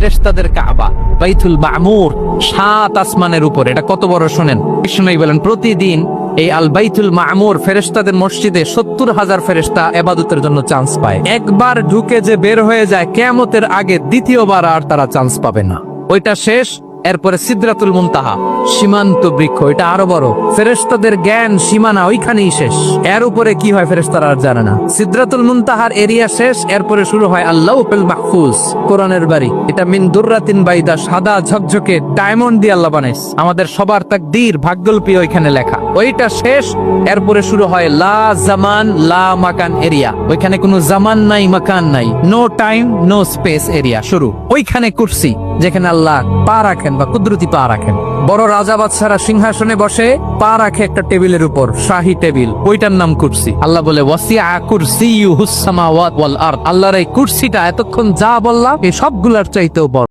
ফেরেশতাদের কাবা বাইতুল মামুর 7 আসমানের উপর। এটা কত বড় শোনেন। বিষ্ণু বলেন প্রতিদিন এই আল বাইতুল মামুর ফেরেশতাদের মসজিদে 70,000 ফেরেশতা ইবাদতের জন্য চান্স পায়। একবার ঢুকে যে বের হয়ে যায় কিয়ামতের আগে দ্বিতীয়বার আর তারা চান্স পাবে না। ওইটা শেষ। এরপরে সিদরাতুল মুনতাহা সীমান্ত বৃক্ষ, এটা আরো বড়। ফেরেশতাদের জ্ঞান সীমানা ওইখানেই শেষ। এর উপরে কি হয় ফেরেশতারা আর জানে না। সিদরাতুল মুনতাহার এরিয়া শেষ। এরপরে শুরু হয় আল্লাহুল মাহফুজ, কোরআনের বাড়ি। এটা মিন দুররাতিন বাইদা, সাদা ঝকঝকে ডায়মন্ড দিয়ে আল্লাহ বানাইছে। আমাদের সবার তাকদীর ভাগ্যলিপি ওইখানে লেখা। ওইটা শেষ। এরপরে শুরু হয় লা জামান লা মাকান এরিয়া। ওইখানে কোনো জামান নাই, মাকান নাই, no time no space area শুরু। ওইখানে কুরসি, যেখানে আল্লাহ পা রাখেন বা কুদরতি পা রাখেন। বড় রাজা বাদশারা সিংহাসনে বসে পা রাখে একটা টেবিলের উপর, শাহী টেবিল, ওইটার নাম কুরসি। আল্লাহ বলে ওয়াসিআ কুরসিয়ুহুস সামাওয়াত ওয়াল আরদ। আল্লাহর এই কুরসিটা এতক্ষণ যা বললাম এই সবগুলার চাইতেও বড়।